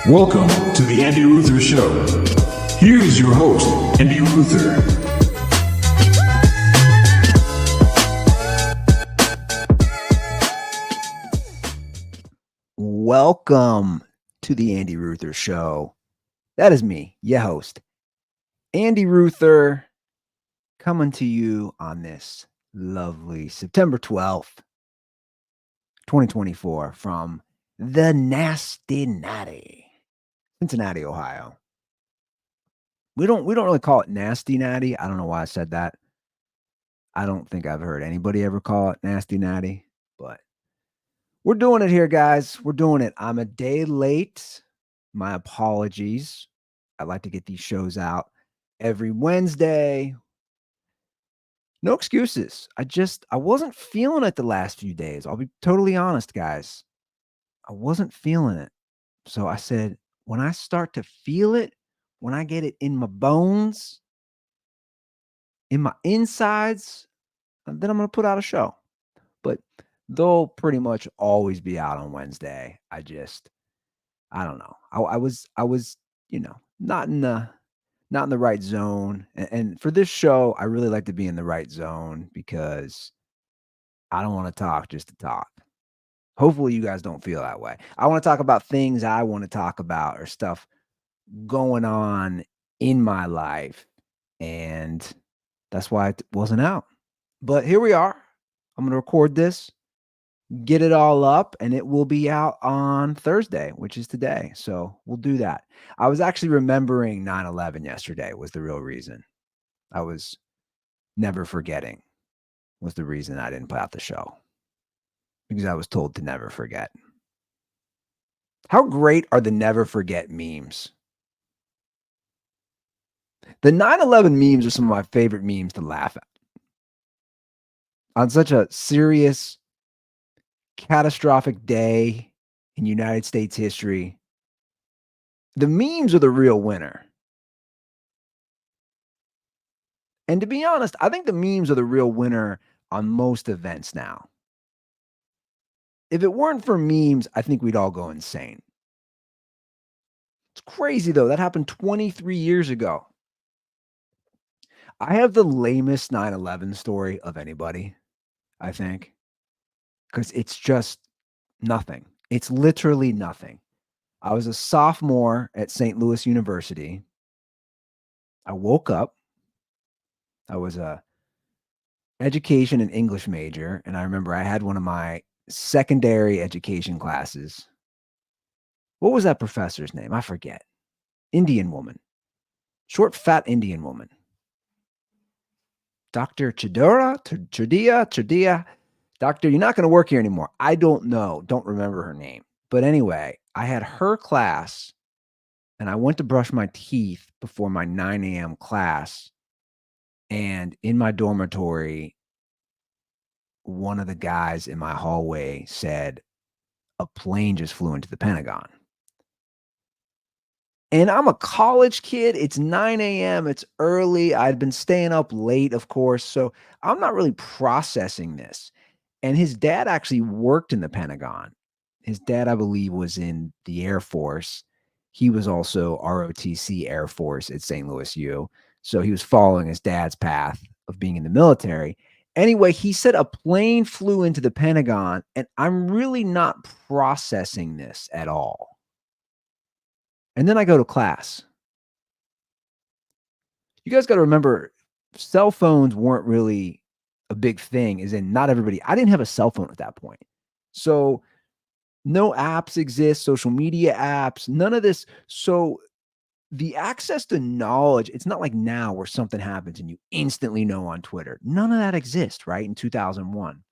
Welcome to the Andy Ruther Show. Here is your host, Andy Ruther. Welcome to the Andy Ruther Show. That is me, your host, Andy Ruther, coming to you on this lovely September 12th, 2024 from the Nasty Natty, Cincinnati, Ohio. We don't really call it Nasty Natty. I don't know why I said that. I don't think I've heard anybody ever call it Nasty Natty, but we're doing it here, guys. We're doing it. I'm a day late. My apologies. I like to get these shows out every Wednesday. No excuses. I wasn't feeling it the last few days. I'll be totally honest, guys. I wasn't feeling it. So I said, when I start to feel it, when I get it in my bones, in my insides, then I'm going to put out a show. But they'll pretty much always be out on Wednesday. I don't know. I was, not in the right zone. And for this show, I really like to be in the right zone because I don't want to talk just to talk. Hopefully you guys don't feel that way. I want to talk about things I want to talk about or stuff going on in my life. And that's why it wasn't out. But here we are. I'm going to record this, get it all up, and it will be out on Thursday, which is today. So we'll do that. I was actually remembering 9/11 yesterday was the real reason. I was never forgetting was the reason I didn't put out the show, because I was told to never forget. How great are the never forget memes? The 9/11 memes are some of my favorite memes to laugh at. On such a serious, catastrophic day in United States history, the memes are the real winner. And to be honest, I think the memes are the real winner on most events now. If it weren't for memes, I think we'd all go insane. It's crazy, though. That happened 23 years ago. I have the lamest 9/11 story of anybody, I think, because it's just nothing. It's literally nothing. I was a sophomore at St. Louis University. I woke up. I was a education and English major, and I remember I had one of my secondary education classes. What was that professor's name? I forget. Indian woman. Short, fat Indian woman. Dr. Chadia. Doctor, you're not going to work here anymore. I don't know. Don't remember her name. But anyway, I had her class, and I went to brush my teeth before my 9 a.m. class. And in my dormitory, one of the guys in my hallway said, a plane just flew into the Pentagon. And I'm a college kid. It's 9 a.m. It's early. I'd been staying up late, of course. So I'm not really processing this. And his dad actually worked in the Pentagon. His dad, I believe, was in the Air Force. He was also ROTC Air Force at St. Louis U. So he was following his dad's path of being in the military. Anyway, he said a plane flew into the Pentagon, and I'm really not processing this at all. And then I go to class. You guys got to remember, cell phones weren't really a big thing, as in not everybody. I didn't have a cell phone at that point. So no apps exist, social media apps, none of this. So the access to knowledge, it's not like now where something happens and you instantly know on Twitter. None of that exists, right? In 2001.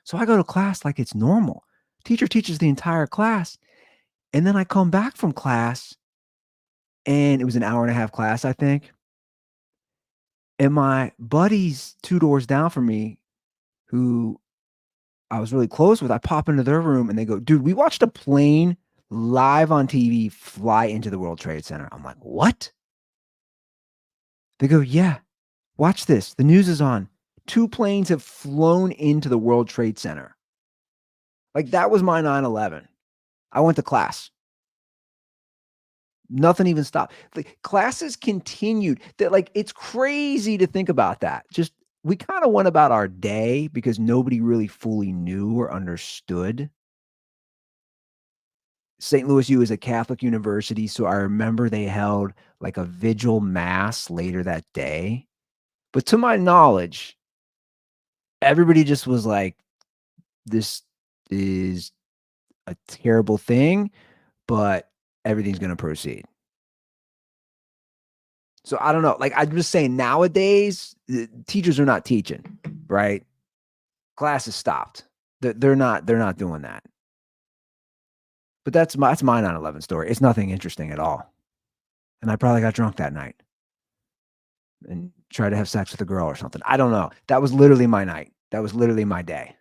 So I go to class like it's normal. Teacher teaches the entire class. And then I come back from class, and it was an hour-and-a-half class, I think. And my buddies 2 doors down from me, who I was really close with, I pop into their room and they go, dude, we watched a plane live on TV fly into the World Trade Center. I'm like, what? They go, yeah, watch this. The news is on. 2 planes have flown into the World Trade Center. Like that was my 9/11. I went to class. Nothing even stopped. Like classes continued. That like it's crazy to think about that. Just we kind of went about our day because nobody really fully knew or understood. St. Louis U is a Catholic university, so I remember they held like a vigil mass later that day. But to my knowledge, everybody just was like, this is a terrible thing, but everything's going to proceed. So I don't know. Like I'm just saying nowadays, teachers are not teaching, right? Classes stopped. They're not doing that. But that's my 9/11 story. It's nothing interesting at all. And I probably got drunk that night and tried to have sex with a girl or something. I don't know. That was literally my night. That was literally my day.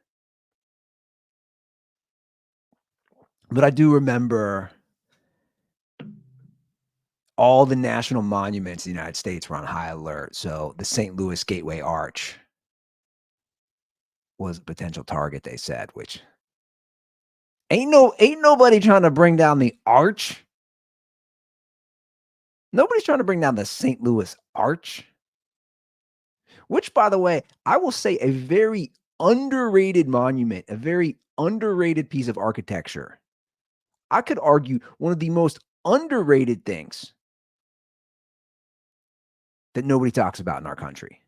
But I do remember all the national monuments in the United States were on high alert. So the St. Louis Gateway Arch was a potential target, they said, which ain't nobody trying to bring down the arch. Nobody's trying to bring down the St. Louis Arch, which, by the way, I will say a very underrated monument, a very underrated piece of architecture. I could argue one of the most underrated things that nobody talks about in our country.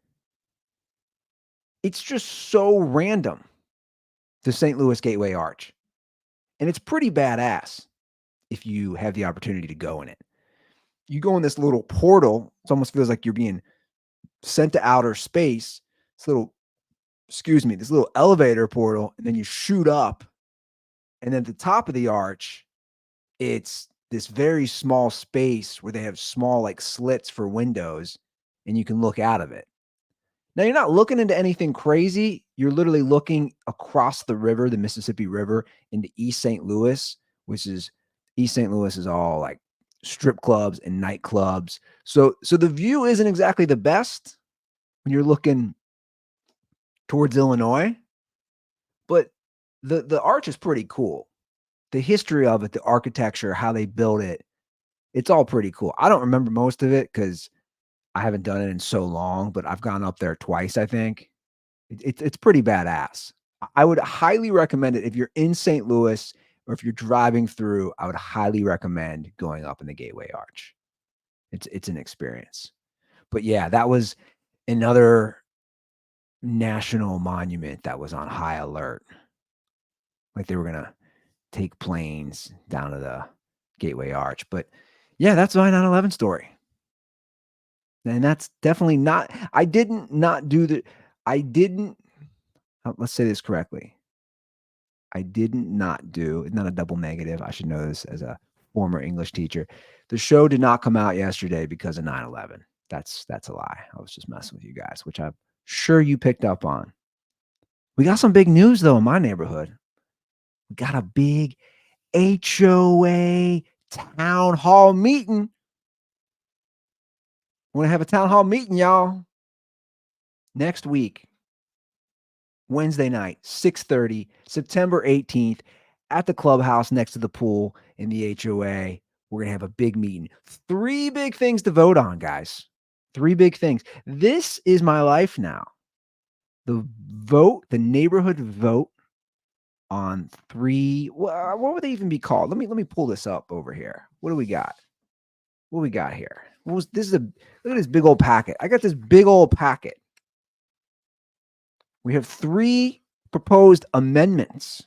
It's just so random, the St. Louis Gateway Arch. And it's pretty badass if you have the opportunity to go in it. You go in this little portal, it almost feels like you're being sent to outer space. This little elevator portal, and then you shoot up. And then at the top of the arch, it's this very small space where they have small like slits for windows, and you can look out of it. Now you're not looking into anything crazy. You're literally looking across the river, the Mississippi River, into East St. Louis, which is East St. Louis is all like strip clubs and nightclubs. So the view isn't exactly the best when you're looking towards Illinois, but the arch is pretty cool. The history of it, the architecture, how they built it, it's all pretty cool. I don't remember most of it because I haven't done it in so long, but I've gone up there twice, I think. It's pretty badass. I would highly recommend it if you're in St. Louis or if you're driving through. I would highly recommend going up in the Gateway Arch. It's an experience. But yeah, that was another national monument that was on high alert. Like they were gonna take planes down to the Gateway Arch. But yeah, that's my 9/11 story. And that's definitely not, I didn't not do the, I didn't, let's say this correctly. I didn't not do, it's not a double negative. I should know this as a former English teacher. The show did not come out yesterday because of 9/11. That's a lie. I was just messing with you guys, which I'm sure you picked up on. We got some big news though in my neighborhood. We got a big HOA town hall meeting. We're gonna have a town hall meeting, y'all, next week, Wednesday night, 6:30, September 18th, at the clubhouse next to the pool in the HOA. We're gonna have a big meeting. 3 big things to vote on, guys. 3 big things. This is my life now. The neighborhood vote on 3. What would they even be called? Let me pull this up over here. What do we got? What we got here? Look at this big old packet. I got this big old packet. We have 3 proposed amendments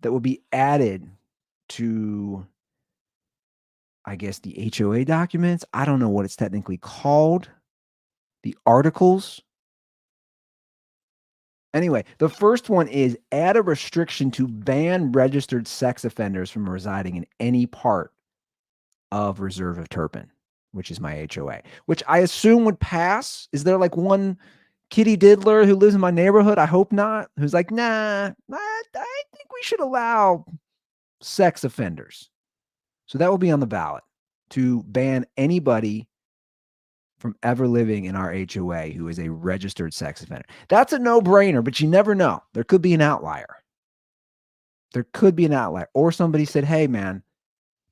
that will be added to, I guess, the HOA documents. I don't know what it's technically called. The articles. Anyway, the first one is add a restriction to ban registered sex offenders from residing in any part of Reserve of Turpin, which is my HOA, which I assume would pass. Is there like one kitty diddler who lives in my neighborhood? I hope not. Who's like, nah, I think we should allow sex offenders. So that will be on the ballot to ban anybody from ever living in our HOA who is a registered sex offender. That's a no-brainer, but you never know. There could be an outlier. There could be an outlier, or somebody said, "Hey, man,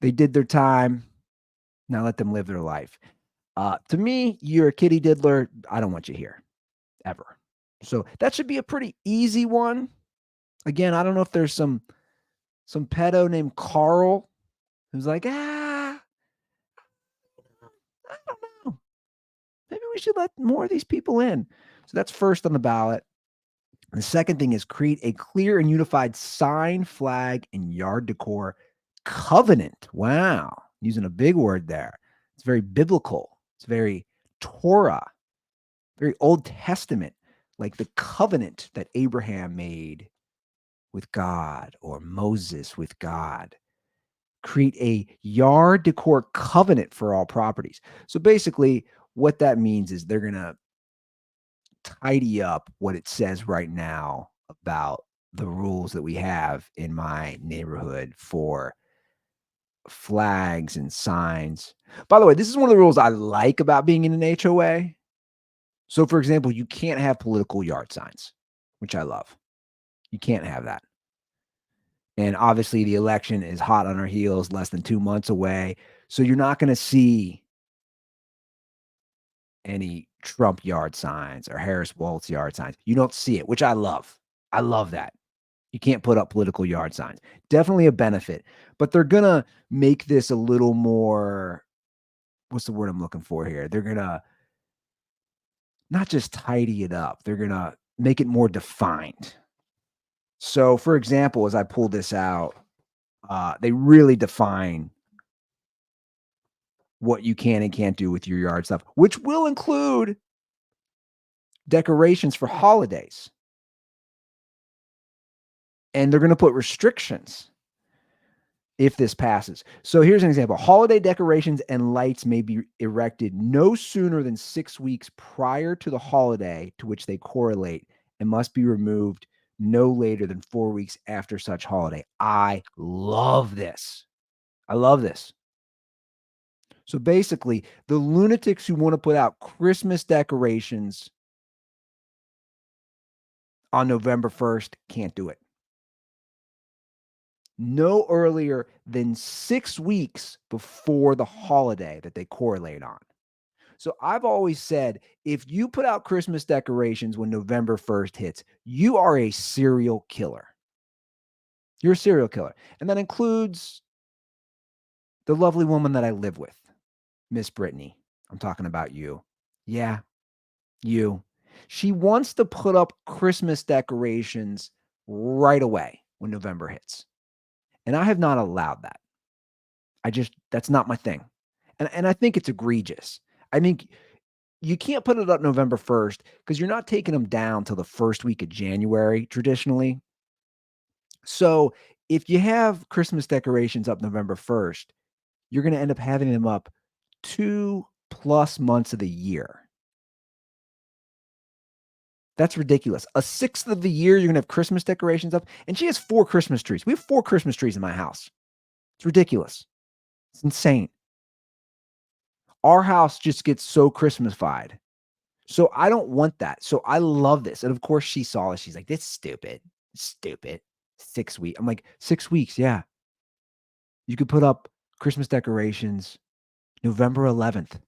they did their time. Now let them live their life." To me, you're a kitty diddler. I don't want you here ever. So that should be a pretty easy one. Again, I don't know if there's some pedo named Carl who's like, I don't know. Maybe we should let more of these people in. So that's first on the ballot. The second thing is create a clear and unified sign, flag, and yard decor covenant. Wow. Using a big word there. It's very biblical. It's very Torah, very Old Testament, like the covenant that Abraham made with God or Moses with God. Create a yard decor covenant for all properties. So basically, what that means is they're going to tidy up what it says right now about the rules that we have in my neighborhood for flags and signs. By the way, this is one of the rules I like about being in an HOA. So, for example, you can't have political yard signs, which I love. You can't have that. And obviously, the election is hot on our heels, less than 2 months away. So, you're not going to see any Trump yard signs or Harris Waltz yard signs. You don't see it, which I love. I love that. You can't put up political yard signs. Definitely a benefit, but they're going to make this a little more, what's the word I'm looking for here? They're going to not just tidy it up, they're going to make it more defined. So, for example, as I pull this out, they really define what you can and can't do with your yard stuff, which will include decorations for holidays. And they're going to put restrictions if this passes. So here's an example. Holiday decorations and lights may be erected no sooner than 6 weeks prior to the holiday to which they correlate and must be removed no later than 4 weeks after such holiday. I love this. I love this. So basically, the lunatics who want to put out Christmas decorations on November 1st can't do it. No earlier than 6 weeks before the holiday that they correlate on. So I've always said, if you put out Christmas decorations when November 1st hits, you are a serial killer. You're a serial killer. And that includes the lovely woman that I live with, Miss Brittany. I'm talking about you. Yeah, you. She wants to put up Christmas decorations right away when November hits. And I have not allowed that. That's not my thing. And I think it's egregious. I mean, you can't put it up November 1st because you're not taking them down till the first week of January traditionally. So if you have Christmas decorations up November 1st, you're going to end up having them up 2+ months of the year. That's ridiculous. A sixth of the year, you're going to have Christmas decorations up. And she has 4 Christmas trees. We have 4 Christmas trees in my house. It's ridiculous. It's insane. Our house just gets so Christmasified. So I don't want that. So I love this. And of course, she saw it. She's like, "This is stupid. Stupid. 6 weeks." I'm like, 6 weeks. Yeah. You could put up Christmas decorations November 11th.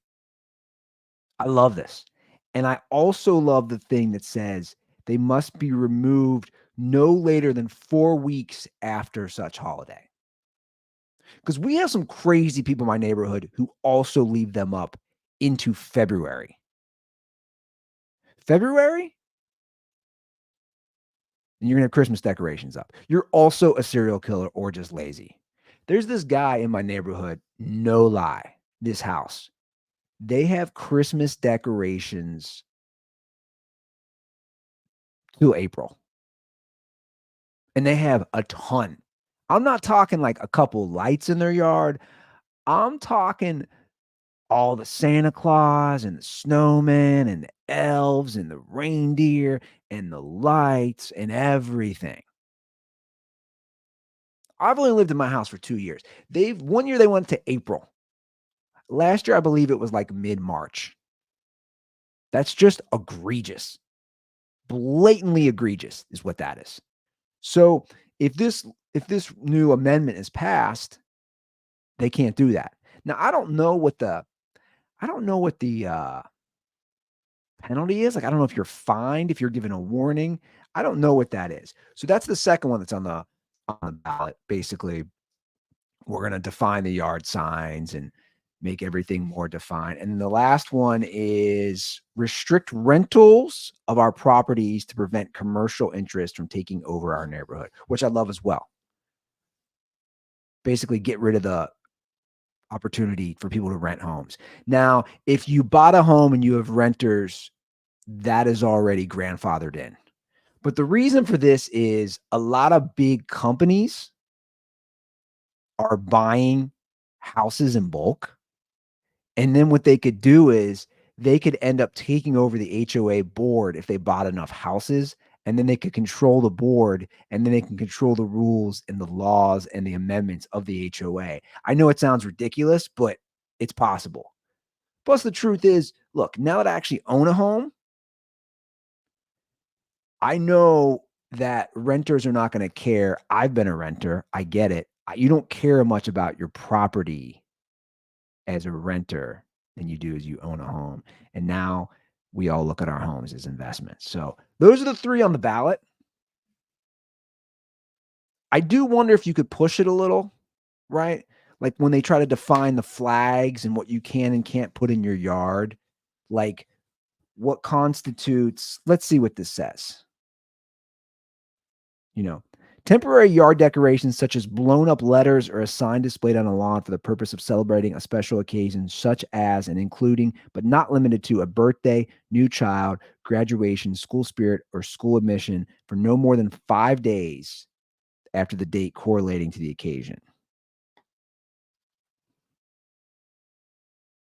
I love this. And I also love the thing that says they must be removed no later than 4 weeks after such holiday. Because we have some crazy people in my neighborhood who also leave them up into February. February? And you're going to have Christmas decorations up. You're also a serial killer or just lazy. There's this guy in my neighborhood, no lie, this house. They have Christmas decorations till April. And they have a ton. I'm not talking like a couple lights in their yard. I'm talking all the Santa Claus and the snowmen and the elves and the reindeer and the lights and everything. I've only lived in my house for 2 years. 1 year they went to April. Last year, I believe it was like mid-March. That's just egregious. Blatantly egregious is what that is. So if this if this new amendment is passed, they can't do that. Now, I don't know what the penalty is. Like, I don't know if you're fined, if you're given a warning. I don't know what that is. So that's the second one that's on the ballot. Basically, we're going to define the yard signs and make everything more defined. And then the last one is restrict rentals of our properties to prevent commercial interest from taking over our neighborhood, which I love as well. Basically, get rid of the opportunity for people to rent homes. Now, if you bought a home and you have renters, that is already grandfathered in. But the reason for this is a lot of big companies are buying houses in bulk. And then what they could do is they could end up taking over the HOA board if they bought enough houses, and then they could control the board, and then they can control the rules and the laws and the amendments of the HOA. I know it sounds ridiculous, but it's possible. Plus, the truth is, look, now that I actually own a home, I know that renters are not going to care. I've been a renter. I get it. You don't care much about your property as a renter than you do as you own a home. And now we all look at our homes as investments. So those are the three on the ballot. I do wonder if you could push it a little, right? Like when they try to define the flags and what you can and can't put in your yard, like what constitutes, let's see what this says. Temporary yard decorations such as blown up letters or a sign displayed on a lawn for the purpose of celebrating a special occasion, such as and including, but not limited to, a birthday, new child, graduation, school spirit, or school admission for no more than 5 days after the date correlating to the occasion.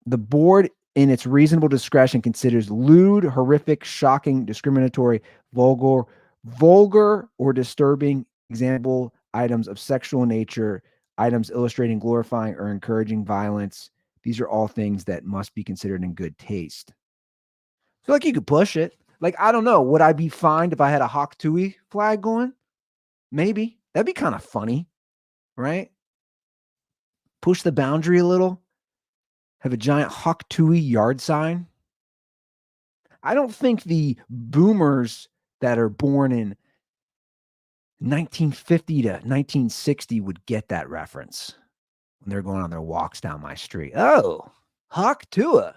The board, in its reasonable discretion, considers lewd, horrific, shocking, discriminatory, vulgar or disturbing example items of sexual nature, items illustrating, glorifying, or encouraging violence. These are all things that must be considered in good taste. So, like, you could push it. Like, I don't know. Would I be fined if I had a Hawk Tui flag going? Maybe. That'd be kind of funny, right? Push the boundary a little. Have a giant Hawk Tui yard sign. I don't think the boomers that are born in 1950 to 1960 would get that reference when they're going on their walks down my street. Oh, Hawk Tui.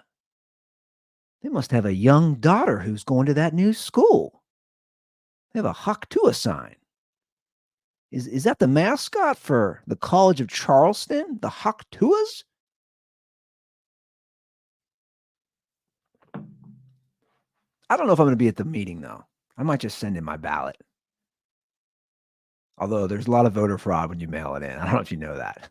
They must have a young daughter who's going to that new school. They have a Hawk Tui sign. Is that the mascot for the College of Charleston? The Hawk Tuas? I don't know if I'm going to be at the meeting, though. I might just send in my ballot. Although there's a lot of voter fraud when you mail it in. I don't know if you know that.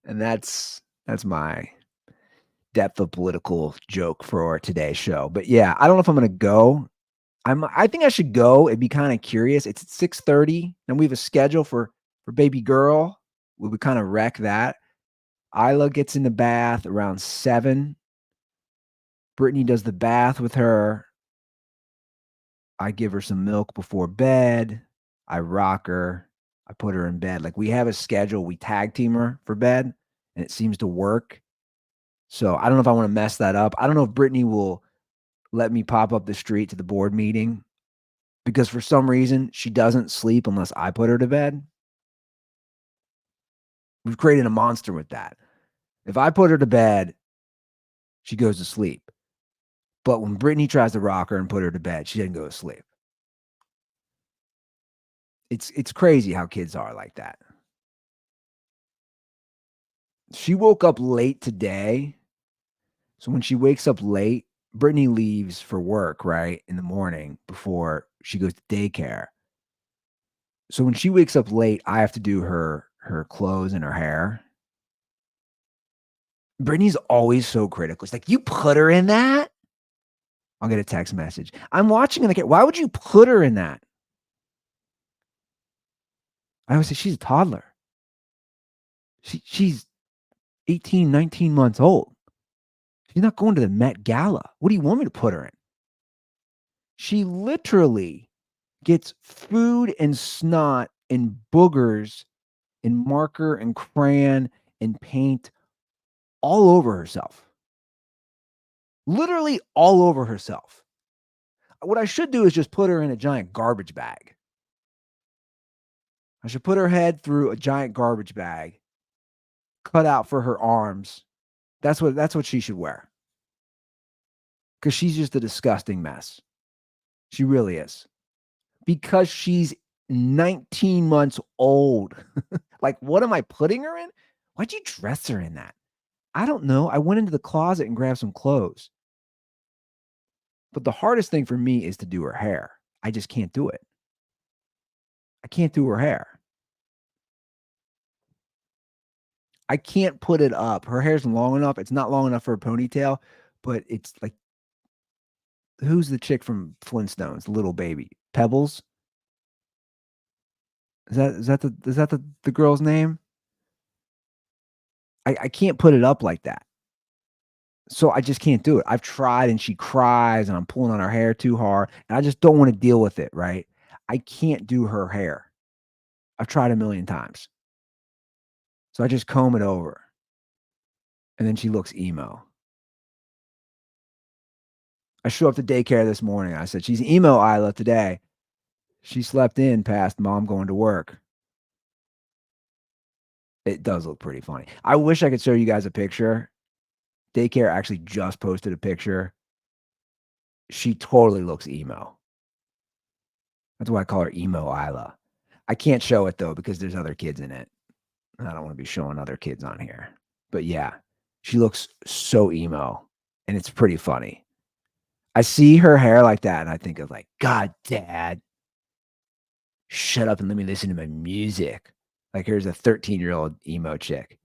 And that's my depth of political joke for today's show. But yeah, I don't know if I'm going to go. I think I should go. It'd be kind of curious. It's at 6:30, and we have a schedule for baby girl. We would kind of wreck that. Isla gets in the bath around 7. Brittany does the bath with her. I give her some milk before bed. I rock her. I put her in bed. Like, we have a schedule. We tag team her for bed, and it seems to work. So I don't know if I want to mess that up. I don't know if Brittany will let me pop up the street to the board meeting, because for some reason she doesn't sleep unless I put her to bed. We've created a monster with that. If I put her to bed, she goes to sleep. But when Brittany tries to rock her and put her to bed, she doesn't go to sleep. It's crazy how kids are like that. She woke up late today. So when she wakes up late, Brittany leaves for work, right, in the morning before she goes to daycare. So when she wakes up late, I have to do her clothes and her hair. Brittany's always so critical. It's like, you put her in that? I'll get a text message. I'm watching in the camera. Why would you put her in that? I always say, she's a toddler. She's 18, 19 months old. She's not going to the Met Gala. What do you want me to put her in? She literally gets food and snot and boogers and marker and crayon and paint all over herself. Literally all over herself. What I should do is just put her in a giant garbage bag. I should put her head through a giant garbage bag, cut out for her arms. That's what she should wear. Because she's just a disgusting mess. She really is. Because she's 19 months old. Like, what am I putting her in? Why'd you dress her in that? I don't know. I went into the closet and grabbed some clothes. But the hardest thing for me is to do her hair. I just can't do it. I can't do her hair. I can't put it up. Her hair's long enough. It's not long enough for a ponytail, but it's like, who's the chick from Flintstones? Little baby. Pebbles? Is that the girl's name? I can't put it up like that. So I just can't do it. I've tried and she cries and I'm pulling on her hair too hard and I just don't want to deal with it, right? I can't do her hair. I've tried a million times. So I just comb it over and then she looks emo. I show up to daycare this morning. I said, she's emo Isla today. She slept in past mom going to work. It does look pretty funny. I wish I could show you guys a picture. Daycare actually just posted a picture. She totally looks emo. That's why I call her emo Isla. I can't show it though because there's other kids in it. And I don't want to be showing other kids on here. But yeah, she looks so emo and it's pretty funny. I see her hair like that and I think of like, God, Dad, shut up and let me listen to my music. Like here's a 13-year-old emo chick.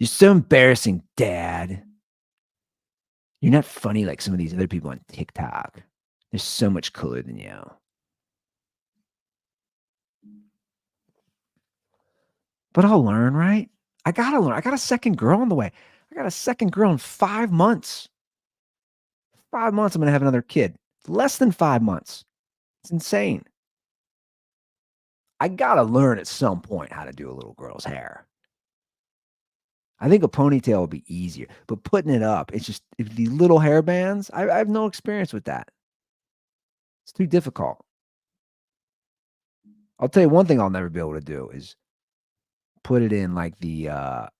You're so embarrassing, Dad. You're not funny like some of these other people on TikTok. They're so much cooler than you. But I'll learn, right? I gotta learn. I got a second girl on the way. I got a second girl in 5 months. 5 months, I'm gonna have another kid. Less than 5 months. It's insane. I gotta learn at some point how to do a little girl's hair. I think a ponytail would be easier, but putting it up, it's just if the little hair bands, I have no experience with that. It's too difficult. I'll tell you one thing I'll never be able to do is put it in like the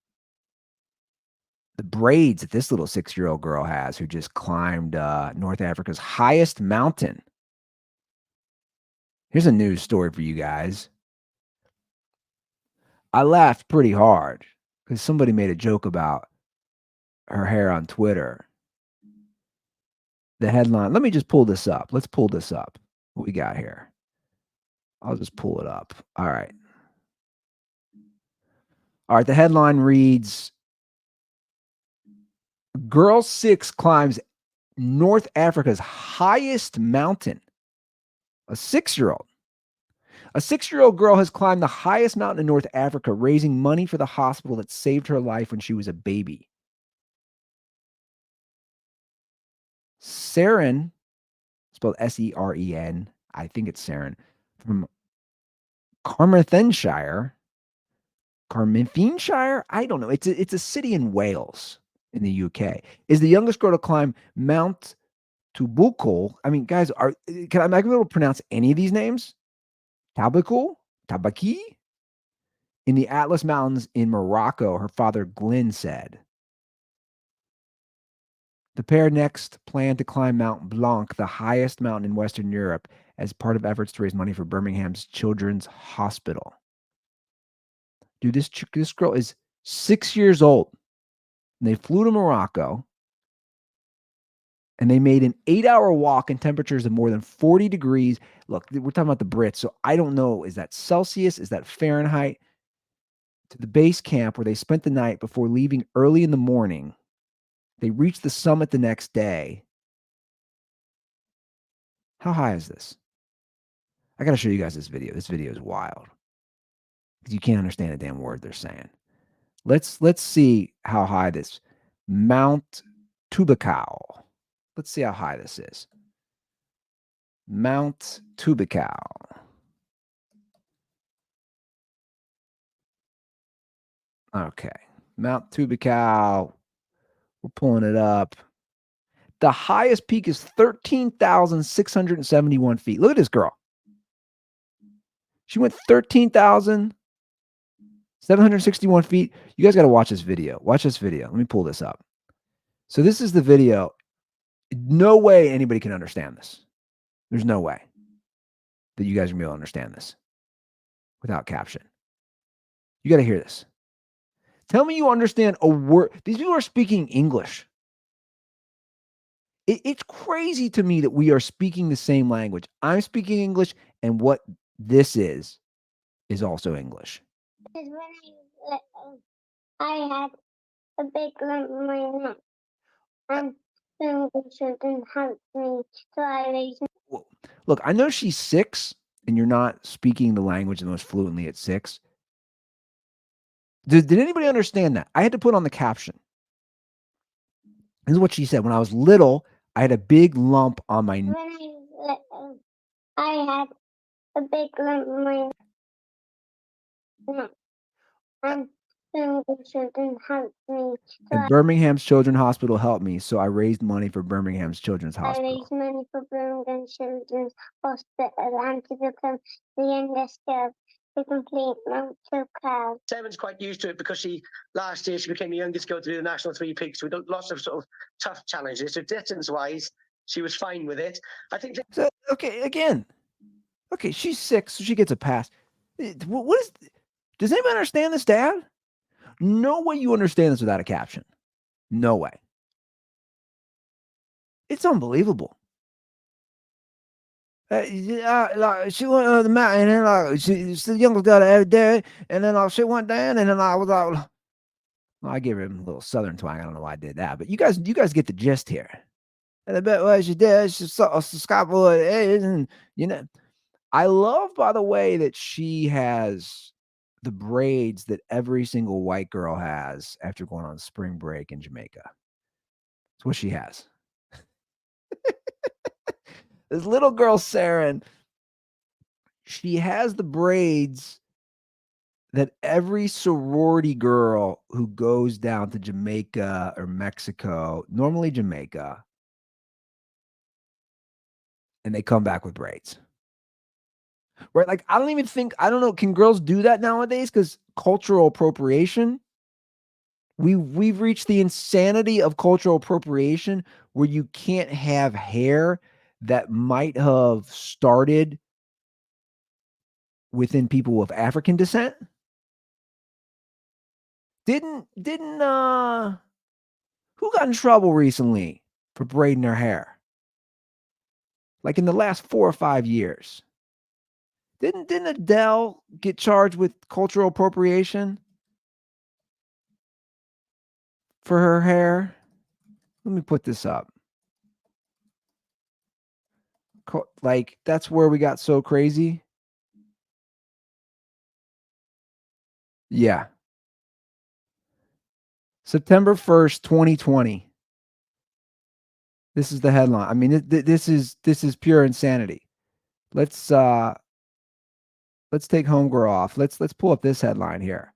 braids that this little 6-year-old girl has who just climbed North Africa's highest mountain. Here's a news story for you guys. I laughed pretty hard because somebody made a joke about her hair on Twitter. The headline, let me just pull this up. Let's pull this up. What we got here? I'll just pull it up. All right. All right. The headline reads Girl 6 climbs North Africa's highest mountain. A 6-year-old. A 6-year-old girl has climbed the highest mountain in North Africa, raising money for the hospital that saved her life when she was a baby. Seren, spelled Seren, I think it's Seren, from Carmarthenshire, I don't know. It's a city in Wales in the UK. Is the youngest girl to climb Mount Tubukul. I mean, guys, am I able to pronounce any of these names? Tabakul? Tabaki? In the Atlas Mountains in Morocco, her father Glenn said. The pair next plan to climb Mount Blanc, the highest mountain in Western Europe, as part of efforts to raise money for Birmingham's Children's Hospital. Dude, this girl is 6 years old. And they flew to Morocco. And they made an 8-hour walk in temperatures of more than 40 degrees. Look, we're talking about the Brits, so I don't know. Is that Celsius? Is that Fahrenheit? To the base camp where they spent the night before leaving early in the morning. They reached the summit the next day. How high is this? I got to show you guys this video. This video is wild. Because you can't understand a damn word they're saying. Let's see how high this Mount Tubakal. Let's see how high this is. Mount Tubical. Okay. Mount Tubical. We're pulling it up. The highest peak is 13,671 feet. Look at this girl. She went 13,761 feet. You guys got to watch this video. Watch this video. Let me pull this up. So this is the video. No way anybody can understand this. There's no way that you guys are going to be able to understand this without caption. You got to hear this. Tell me you understand a word. These people are speaking English. It's crazy to me that we are speaking the same language. I'm speaking English, and what this is also English. Because when I had a big lump in my neck, and the children helped me, so I raised. Look, I know she's 6, and you're not speaking the language the most fluently at 6. Did anybody understand that? I had to put on the caption. This is what she said. When I was little, I had a big lump on my neck. When I had a big lump in my neck, and the children helped me. And Birmingham's Children's Hospital helped me, so I raised money for Birmingham's Children's I Hospital. raised money for Birmingham Children's Hospital and to become the youngest girl to complete Mount Tubical. Seven's quite used to it because last year she became the youngest girl to do the national 3 peaks. We done lots of sort of tough challenges. So distance-wise, she was fine with it. I think. So, okay, again. Okay, she's 6, so she gets a pass. What is? Does anybody understand this, Dad? No way you understand this without a caption. No way. It's unbelievable. Like she went on the mountain, and like she's the youngest girl ever did, and then she went down, and then I was like, well, I gave her a little southern twang. I don't know why I did that, but you guys get the gist here. And I bet what she did, she saw Scotland, and you know, I love, by the way, that she has the braids that every single white girl has after going on spring break in Jamaica. That's what she has. This little girl, Saren, she has the braids that every sorority girl who goes down to Jamaica or Mexico, normally Jamaica, and they come back with braids. Right? Like, I don't know, can girls do that nowadays? Because cultural appropriation, we've reached the insanity of cultural appropriation where you can't have hair that might have started within people of African descent. Didn't who got in trouble recently for braiding their hair? Like in the last 4 or 5 years. Didn't Adele get charged with cultural appropriation for her hair? Let me put this up. Like, that's where we got so crazy. Yeah. September 1st, 2020. This is the headline. I mean, this is pure insanity. Let's take Homegirl off. Let's pull up this headline here.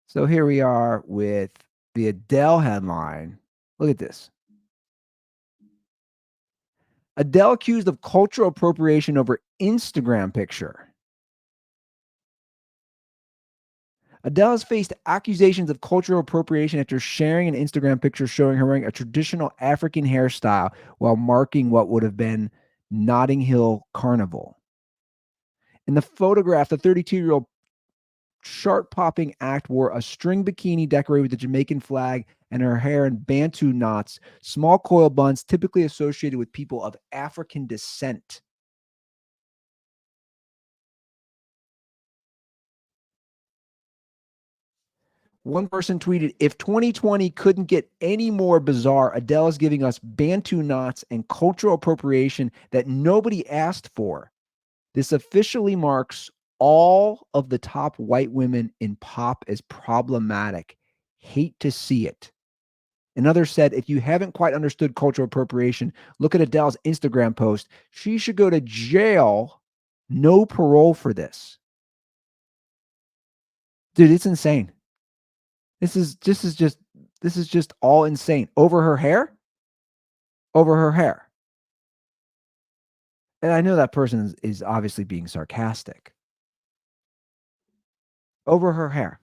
So here we are with the Adele headline. Look at this. Adele accused of cultural appropriation over Instagram picture. Adele has faced accusations of cultural appropriation after sharing an Instagram picture showing her wearing a traditional African hairstyle while marking what would have been Notting Hill Carnival. In the photograph, the 32-year-old chart-popping act wore a string bikini decorated with the Jamaican flag and her hair in Bantu knots, small coil buns typically associated with people of African descent. One person tweeted, if 2020 couldn't get any more bizarre, Adele is giving us Bantu knots and cultural appropriation that nobody asked for. This officially marks all of the top white women in pop as problematic. Hate to see it. Another said, if you haven't quite understood cultural appropriation, look at Adele's Instagram post. She should go to jail, no parole for this. Dude, it's insane. This is just all insane. Over her hair? Over her hair. And I know that person is obviously being sarcastic. Over her hair.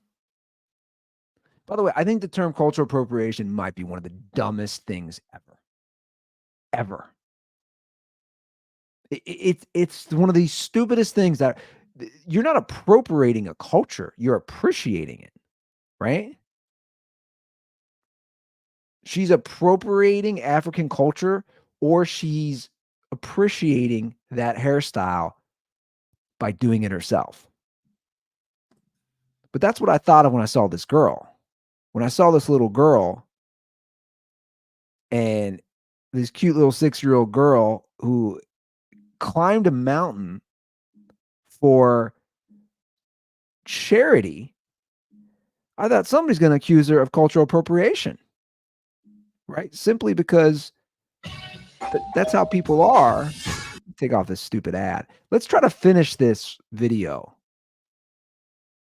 By the way, I think the term cultural appropriation might be one of the dumbest things ever. Ever. It's one of these stupidest things that you're not appropriating a culture, you're appreciating it, right? She's appropriating African culture, or she's appreciating that hairstyle by doing it herself. But that's what I thought of when I saw this girl. When I saw this little girl and this cute little 6-year-old girl who climbed a mountain for charity, I thought somebody's going to accuse her of cultural appropriation, right? Simply because that's how people are. Take off this stupid ad. Let's try to finish this video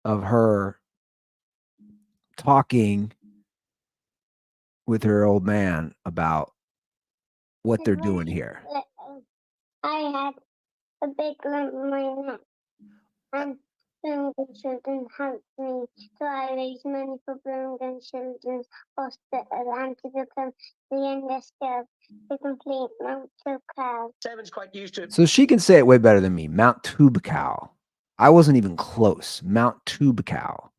of her talking with her old man about what they're doing here. I had a big lump in my neck, and Birmingham Children helped me, so I raised money for Birmingham Children's Hospital and to become the youngest girl to complete Mount Tucal. Seven's quite used to it So she can say it way better than me. Mount Tubacal. I wasn't even close. Mount Tubacal.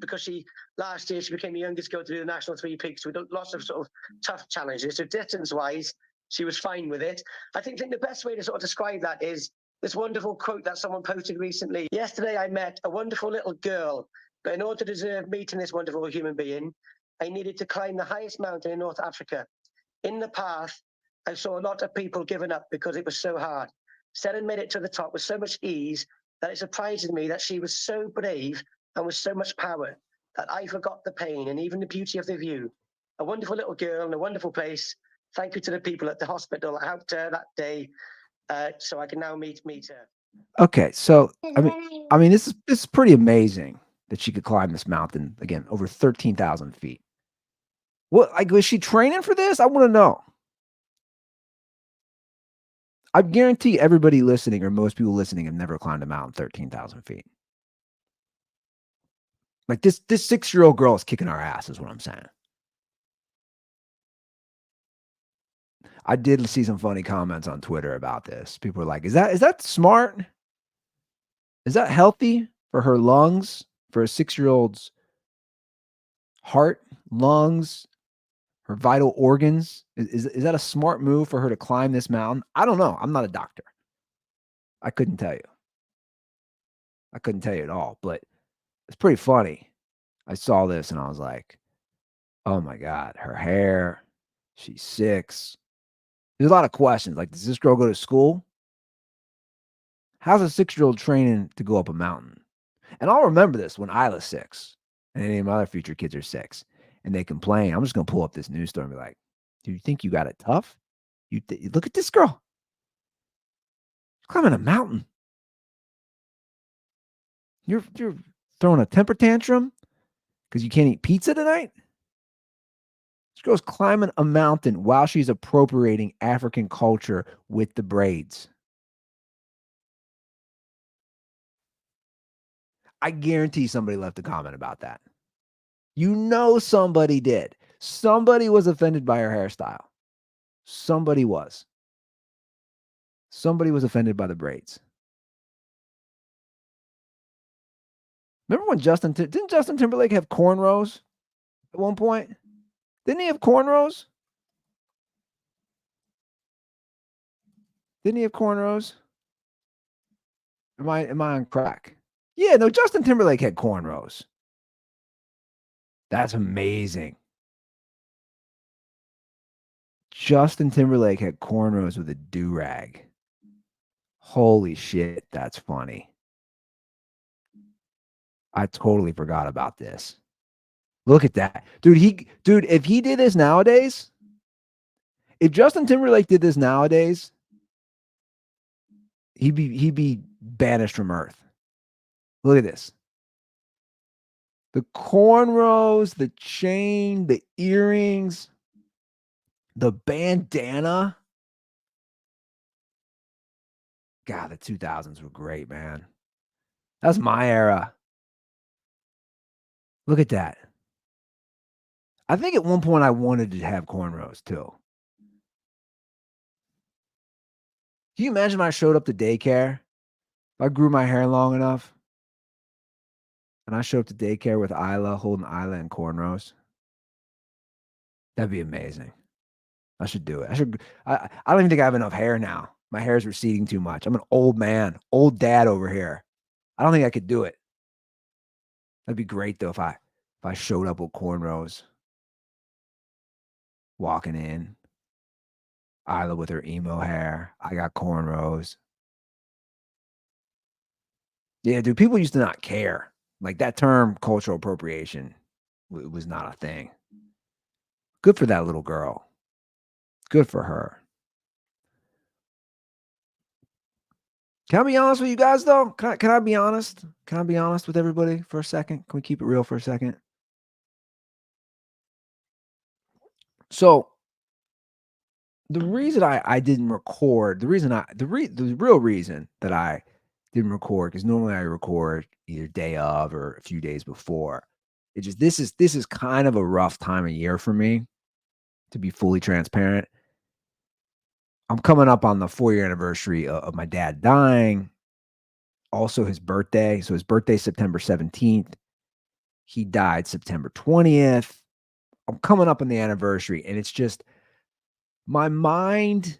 because last year she became the youngest girl to do the national 3 peaks with lots of sort of tough challenges. So distance-wise, she was fine with it. I think the best way to sort of describe that is this wonderful quote that someone posted recently. Yesterday, I met a wonderful little girl, but in order to deserve meeting this wonderful human being, I needed to climb the highest mountain in North Africa. In the path, I saw a lot of people giving up because it was so hard. Seren made it to the top with so much ease that it surprises me that she was so brave and with so much power that I forgot the pain and even the beauty of the view. A wonderful little girl in a wonderful place. Thank you to the people at the hospital that helped her that day, so I can now meet her. Okay, so I mean, this is pretty amazing that she could climb this mountain again, over 13,000 feet. What, like, was she training for this? I want to know. I guarantee everybody listening, or most people listening, have never climbed a mountain 13,000 feet. Like this 6-year-old girl is kicking our ass, is what I'm saying. I did see some funny comments on Twitter about this. People were like, is that smart? Is that healthy for her lungs, for a 6-year-old's heart, lungs, her vital organs? Is that a smart move for her to climb this mountain? I don't know. I'm not a doctor. I couldn't tell you. I couldn't tell you at all, but it's pretty funny. I saw this and I was like, oh my God, her hair, she's 6. There's a lot of questions. Like, does this girl go to school? How's a 6-year-old training to go up a mountain? And I'll remember this when Isla's 6 and any of my other future kids are 6 and they complain. I'm just going to pull up this news story and be like, do you think you got it tough? Look at this girl. She's climbing a mountain. You're throwing a temper tantrum because you can't eat pizza tonight? This girl's climbing a mountain while she's appropriating African culture with the braids. I guarantee somebody left a comment about that. You know somebody did. Somebody was offended by her hairstyle. Somebody was. Somebody was offended by the braids. Remember when didn't Justin Timberlake have cornrows at one point? Didn't he have cornrows? Didn't he have cornrows? Am I on crack? Yeah, no, Justin Timberlake had cornrows. That's amazing. Justin Timberlake had cornrows with a do-rag. Holy shit, that's funny. I totally forgot about this. Look at that. Dude, if he did this nowadays, if Justin Timberlake did this nowadays, he'd be banished from Earth. Look at this. The cornrows, the chain, the earrings, the bandana. God, the 2000s were great, man. That's my era. Look at that. I think at one point I wanted to have cornrows too. Can you imagine if I showed up to daycare? If I grew my hair long enough and I showed up to daycare with Isla, holding Isla in cornrows? That'd be amazing. I should do it. I don't even think I have enough hair now. My hair is receding too much. I'm an old man, old dad over here. I don't think I could do it. That'd be great though if I showed up with cornrows, walking in, Isla with her emo hair. I got cornrows. Yeah, dude, people used to not care. Like that term cultural appropriation was not a thing. Good for that little girl. Good for her. Can I be honest with you guys though? Can I be honest? Can I be honest with everybody for a second? Can we keep it real for a second? So the reason I didn't record, the real reason that I didn't record, because normally I record either day of or a few days before. It just this is kind of a rough time of year for me, to be fully transparent. I'm coming up on the 4-year anniversary of my dad dying. Also his birthday. So his birthday September 17th. He died September 20th. I'm coming up on the anniversary, and it's just my mind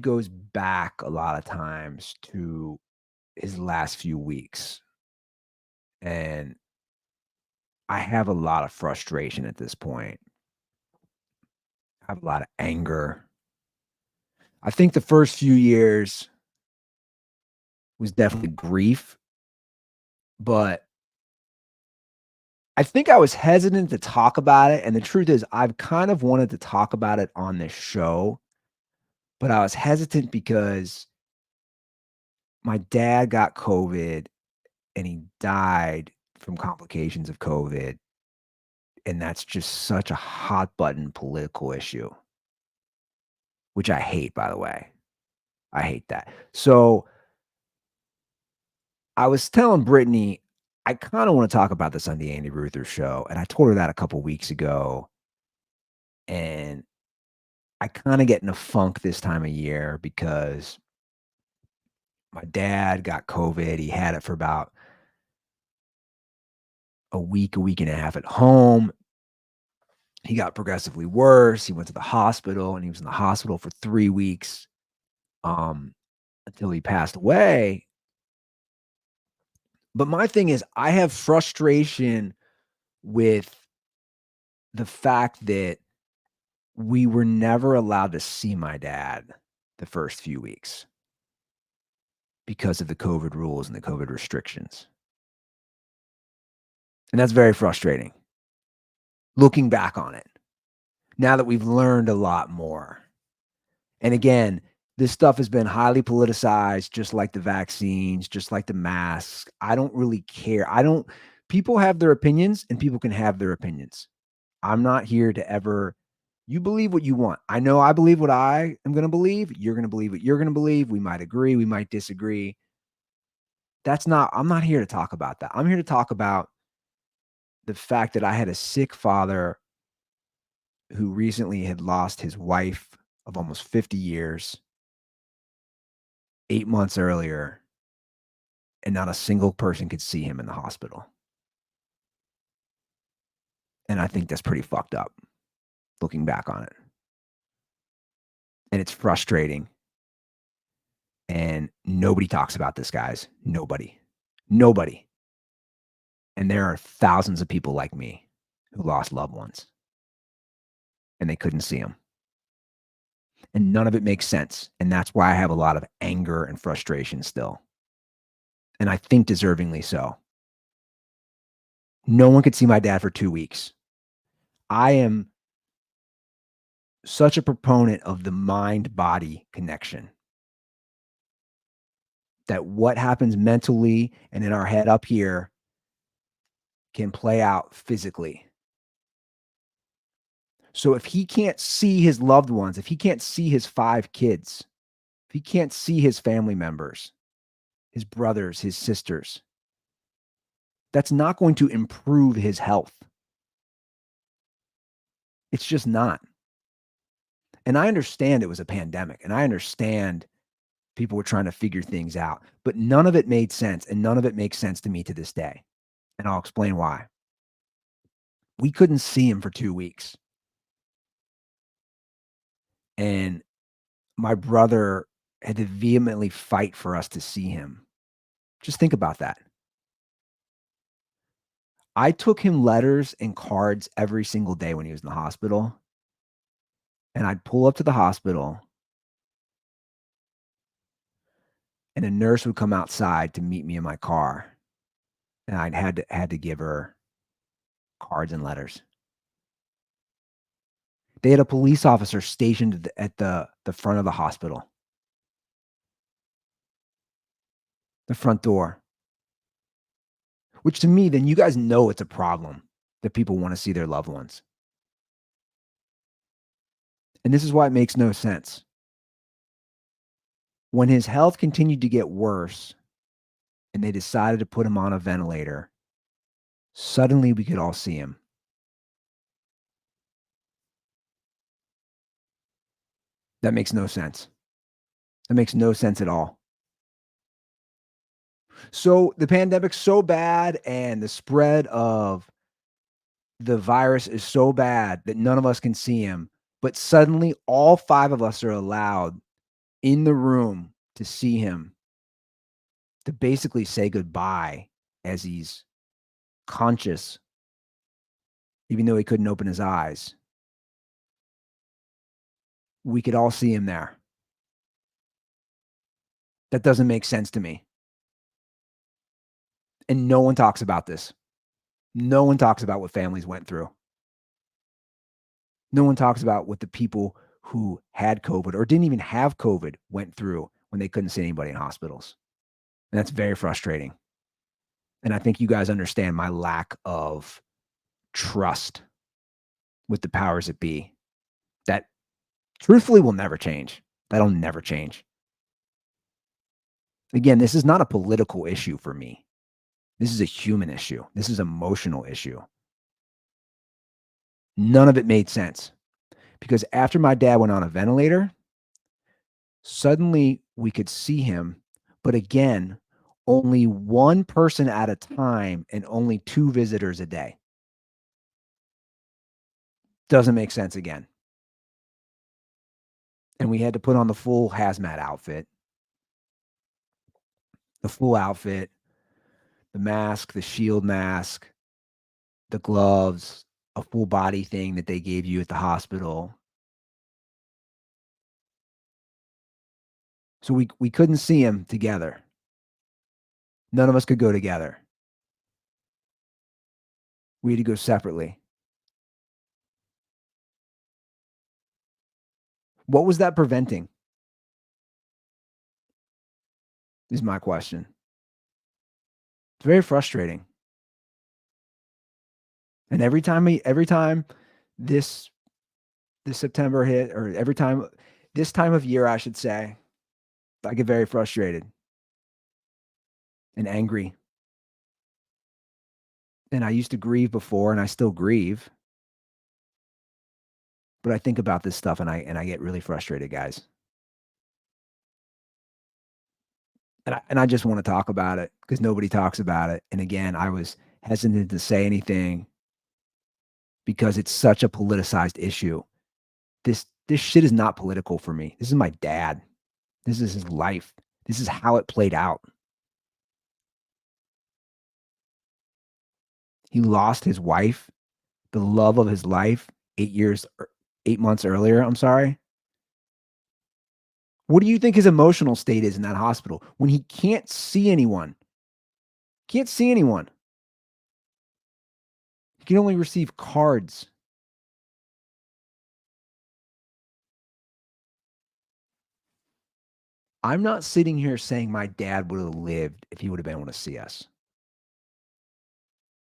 goes back a lot of times to his last few weeks. And I have a lot of frustration at this point. I have a lot of anger. I think the first few years was definitely grief, but I think I was hesitant to talk about it. And the truth is, I've kind of wanted to talk about it on this show, but I was hesitant because my dad got COVID and he died from complications of COVID. And that's just such a hot button political issue, which I hate, by the way. I hate that. So I was telling Brittany, I kind of want to talk about this on the Andy Ruther show. And I told her that a couple weeks ago. And I kind of get in a funk this time of year because my dad got COVID. He had it for about a week and a half at home. He got progressively worse. He went to the hospital, and he was in the hospital for 3 weeks until he passed away. But my thing is, I have frustration with the fact that we were never allowed to see my dad the first few weeks because of the COVID rules and the COVID restrictions. And that's very frustrating. Looking back on it, now that we've learned a lot more. And again, this stuff has been highly politicized, just like the vaccines, just like the masks. I don't really care. People have their opinions, and people can have their opinions. I'm not here to ever, you believe what you want. I know I believe what I am going to believe. You're going to believe what you're going to believe. We might agree. We might disagree. I'm not here to talk about that. I'm here to talk about the fact that I had a sick father who recently had lost his wife of almost 50 years, 8 months earlier, and not a single person could see him in the hospital. And I think that's pretty fucked up, looking back on it. And it's frustrating. And nobody talks about this, guys. Nobody. And there are thousands of people like me who lost loved ones, and they couldn't see them. And none of it makes sense. And that's why I have a lot of anger and frustration still. And I think deservingly so. No one could see my dad for 2 weeks. I am such a proponent of the mind-body connection. That what happens mentally and in our head up here can play out physically. So if he can't see his loved ones, if he can't see his 5 kids, if he can't see his family members, his brothers, his sisters, that's not going to improve his health. It's just not. And I understand it was a pandemic, and I understand people were trying to figure things out, but none of it made sense, and none of it makes sense to me to this day. And I'll explain why. We couldn't see him for 2 weeks. And my brother had to vehemently fight for us to see him. Just think about that. I took him letters and cards every single day when he was in the hospital. And I'd pull up to the hospital, and a nurse would come outside to meet me in my car. And I'd had to give her cards and letters. They had a police officer stationed at the front of the hospital. The front door. Which to me, then you guys know it's a problem that people want to see their loved ones. And this is why it makes no sense. When his health continued to get worse and they decided to put him on a ventilator, suddenly we could all see him. That makes no sense. That makes no sense at all. So the pandemic's so bad and the spread of the virus is so bad that none of us can see him, but suddenly all 5 of us are allowed in the room to see him, to basically say goodbye as he's conscious, even though he couldn't open his eyes. We could all see him there. That doesn't make sense to me. And no one talks about this. No one talks about what families went through. No one talks about what the people who had COVID or didn't even have COVID went through when they couldn't see anybody in hospitals. And that's very frustrating. And I think you guys understand my lack of trust with the powers that be. That truthfully will never change. That'll never change. Again, this is not a political issue for me. This is a human issue. This is an emotional issue. None of it made sense because after my dad went on a ventilator, suddenly we could see him, but again, only one person at a time and only 2 visitors a day. Doesn't make sense again. And we had to put on the full hazmat outfit. The full outfit, the mask, the shield mask, the gloves, a full body thing that they gave you at the hospital. So we couldn't see him together. None of us could go together. We had to go separately. What was that preventing? Is my question. It's very frustrating. And every time this September hit, or every time this time of year, I should say, I get very frustrated and angry. And I used to grieve before, and I still grieve. But I think about this stuff and I get really frustrated, guys. And I just want to talk about it because nobody talks about it. And again, I was hesitant to say anything because it's such a politicized issue. This shit is not political for me. This is my dad. This is his life. This is how it played out. He lost his wife, the love of his life, 8 months earlier. I'm sorry. What do you think his emotional state is in that hospital when he can't see anyone? Can't see anyone. can only receive cards. I'm not sitting here saying my dad would have lived if he would have been able to see us.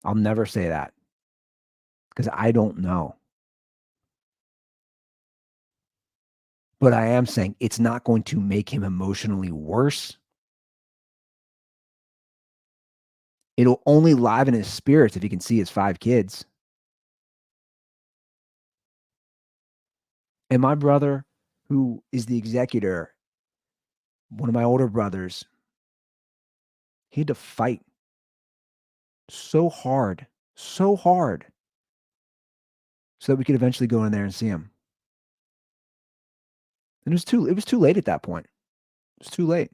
I'll never say that because I don't know. But I am saying it's not going to make him emotionally worse. It'll only liven his spirits if he can see his 5 kids. And my brother, who is the executor, one of my older brothers, he had to fight so hard, so that we could eventually go in there and see him. And it was too late at that point. It was too late.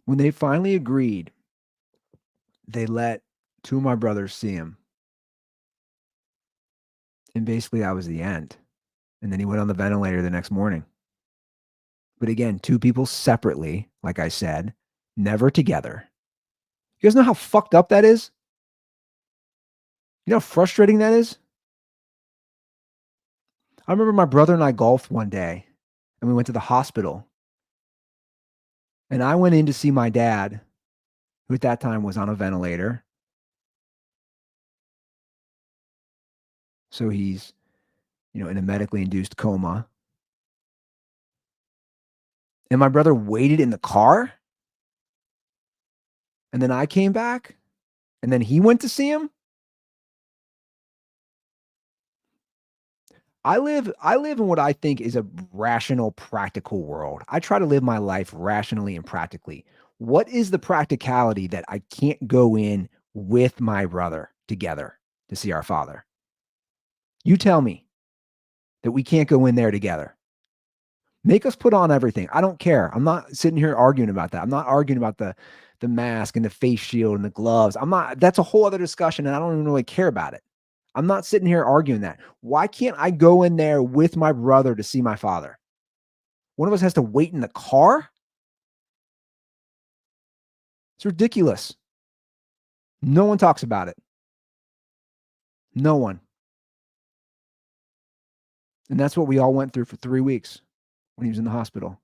When they finally agreed, they let 2 of my brothers see him. And basically that was the end. And then he went on the ventilator the next morning. But again, 2 people separately, like I said, never together. You guys know how fucked up that is? You know how frustrating that is? I remember my brother and I golfed one day, and we went to the hospital. And I went in to see my dad, who at that time was on a ventilator. So he's, in a medically induced coma. And my brother waited in the car. And then I came back. And then he went to see him. I live in what I think is a rational, practical world. I try to live my life rationally and practically. What is the practicality that I can't go in with my brother together to see our father? You tell me that we can't go in there together. Make us put on everything. I don't care. I'm not sitting here arguing about that. I'm not arguing about the mask and the face shield and the gloves. That's a whole other discussion, and I don't even really care about it. I'm not sitting here arguing that. Why can't I go in there with my brother to see my father? One of us has to wait in the car? It's ridiculous. No one talks about it. No one. And that's what we all went through for 3 weeks when he was in the hospital.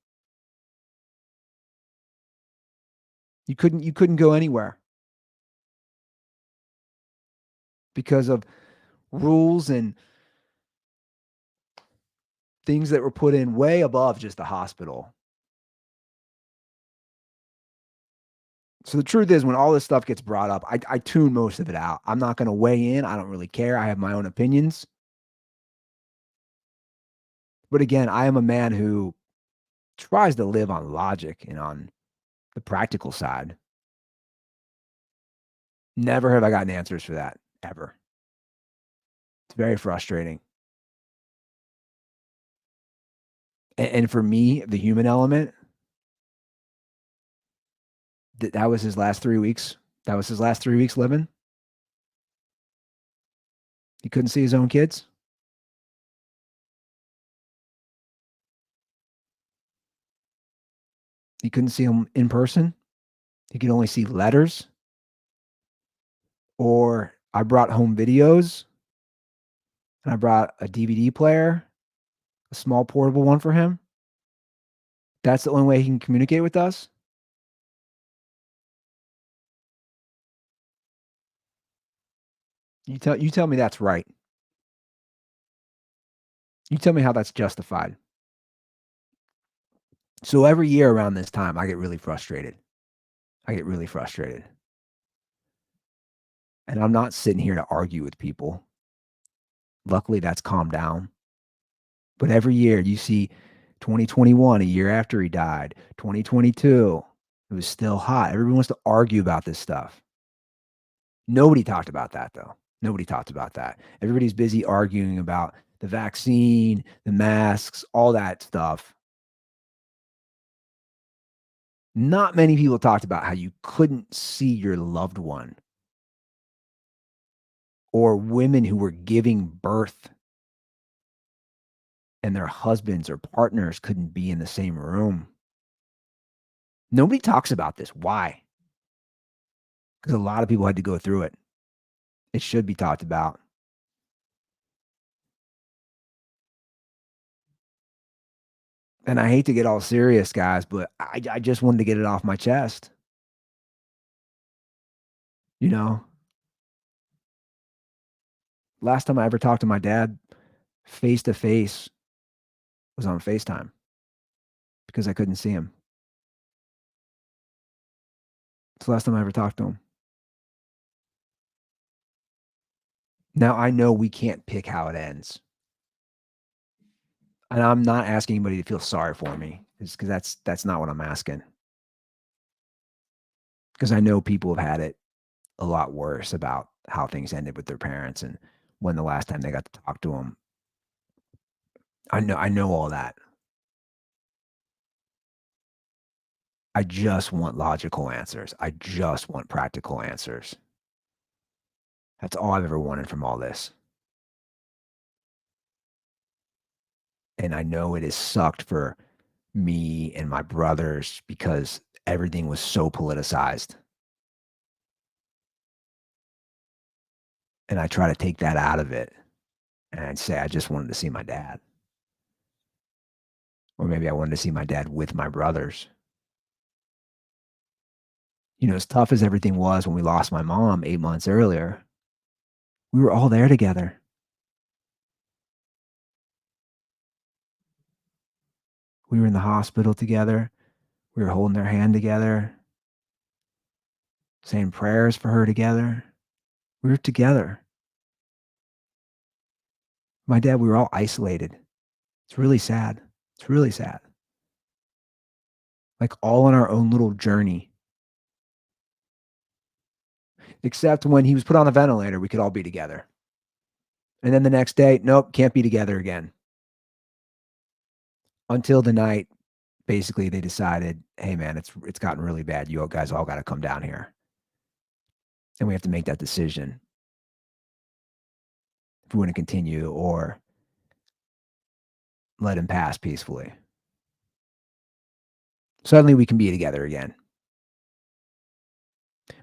You couldn't go anywhere because of rules and things that were put in way above just the hospital. So the truth is, when all this stuff gets brought up, I tune most of it out. I'm not going to weigh in. I don't really care. I have my own opinions. But again, I am a man who tries to live on logic and on the practical side. Never have I gotten answers for that, ever. It's very frustrating. And for me, the human element, that was his last 3 weeks. That was his last 3 weeks living. He couldn't see his own kids. He couldn't see them in person. He could only see letters. Or I brought home videos, and I brought a DVD player, a small portable one for him. That's the only way he can communicate with us. You tell me that's right. You tell me how that's justified. So every year around this time, I get really frustrated. And I'm not sitting here to argue with people. Luckily, that's calmed down. But every year you see 2021, a year after he died, 2022, it was still hot. Everyone wants to argue about this stuff. Nobody talked about that, though. Nobody talked about that. Everybody's busy arguing about the vaccine, the masks, all that stuff. Not many people talked about how you couldn't see your loved one, or women who were giving birth and their husbands or partners couldn't be in the same room. Nobody talks about this. Why? because a lot of people had to go through it. It should be talked about. And I hate to get all serious, guys, but I just wanted to get it off my chest. You know, last time I ever talked to my dad face to face was on FaceTime because I couldn't see him. It's the last time I ever talked to him. Now I know we can't pick how it ends. And I'm not asking anybody to feel sorry for me, because that's not what I'm asking. Because I know people have had it a lot worse about how things ended with their parents and when the last time they got to talk to them. I know all that. I just want logical answers. I just want practical answers. That's all I've ever wanted from all this. And I know it has sucked for me and my brothers because everything was so politicized. And I try to take that out of it. And I'd say I just wanted to see my dad. Or maybe I wanted to see my dad with my brothers. You know, as tough as everything was when we lost my mom 8 months earlier, we were all there together. We were in the hospital together. We were holding their hand together, saying prayers for her together. We were together. My dad, we were all isolated. It's really sad. It's really sad. Like all on our own little journey. Except when he was put on a ventilator, we could all be together. And then the next day, nope, can't be together again. Until the night, basically, they decided, hey, man, it's gotten really bad. You guys all got to come down here. And we have to make that decision if we want to continue or let him pass peacefully. Suddenly, we can be together again.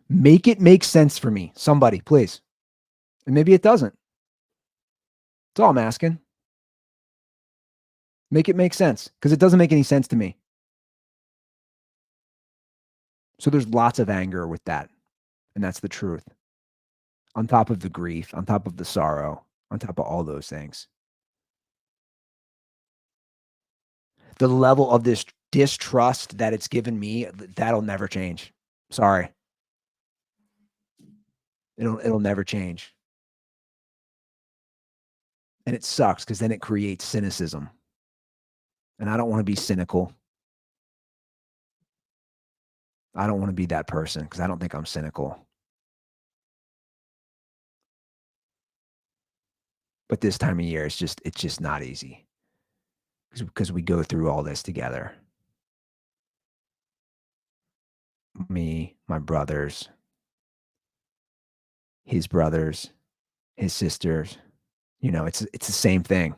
Make it make sense for me. Somebody, please. And maybe it doesn't. That's all I'm asking. Make it make sense, because it doesn't make any sense to me. So there's lots of anger with that. And that's the truth. On top of the grief, on top of the sorrow, on top of all those things. The level of this distrust that it's given me, that'll never change. Sorry. It'll never change. And it sucks because then it creates cynicism. And I don't want to be cynical. I don't want to be that person because I don't think I'm cynical. But this time of year, it's just not easy because we go through all this together. Me, my brothers, his sisters. You know, it's the same thing.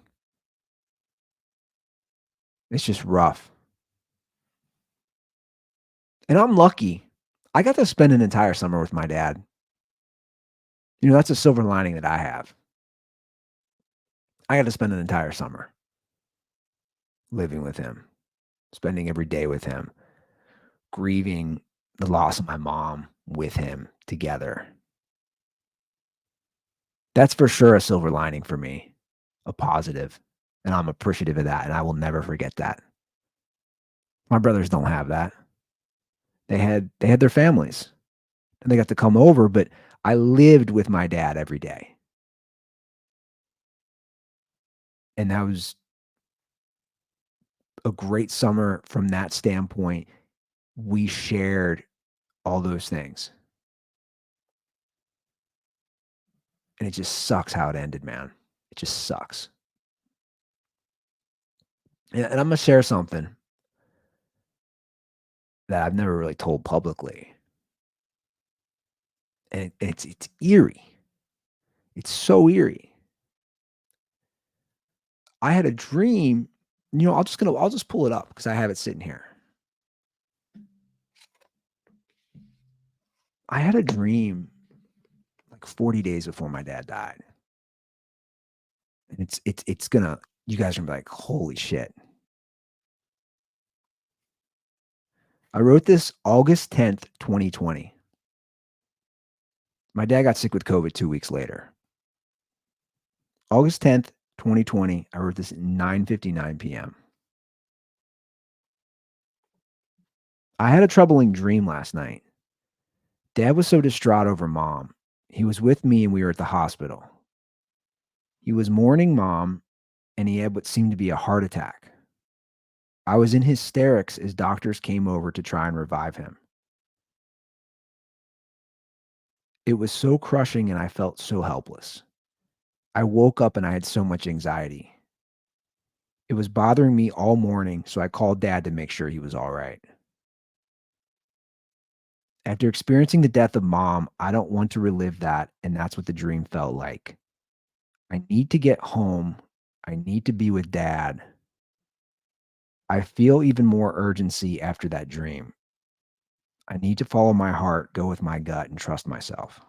It's just rough. And I'm lucky. I got to spend an entire summer with my dad. You know, that's a silver lining that I have. I got to spend an entire summer living with him, spending every day with him, grieving the loss of my mom with him together. That's for sure a silver lining for me, a positive, and I'm appreciative of that, and I will never forget that. My brothers don't have that. They had their families, and they got to come over, but I lived with my dad every day. And that was a great summer from that standpoint. We shared all those things. And it just sucks how it ended, man. It just sucks. And I'm going to share something that I've never really told publicly. And it's eerie. It's so eerie. I had a dream. You know, I'll just pull it up because I have it sitting here. I had a dream like 40 days before my dad died. And it's gonna, you guys are gonna be like, holy shit. I wrote this August 10th, 2020. My dad got sick with COVID 2 weeks later. August 10th, 2020. I wrote this at 9:59 p.m. I had a troubling dream last night. Dad was so distraught over mom. He was with me and we were at the hospital. He was mourning mom and he had what seemed to be a heart attack. I was in hysterics as doctors came over to try and revive him. It was so crushing and I felt so helpless. I woke up and I had so much anxiety. It was bothering me all morning, so I called Dad to make sure he was all right. After experiencing the death of mom, I don't want to relive that, and that's what the dream felt like. I need to get home. I need to be with Dad. I feel even more urgency after that dream. I need to follow my heart, go with my gut, and trust myself.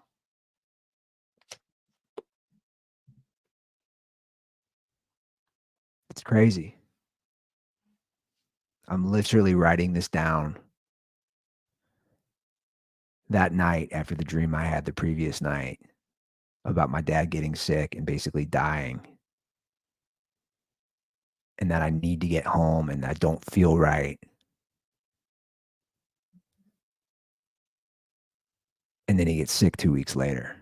It's crazy. I'm literally writing this down that night after the dream I had the previous night about my dad getting sick and basically dying. And that I need to get home and I don't feel right. And then he gets sick 2 weeks later.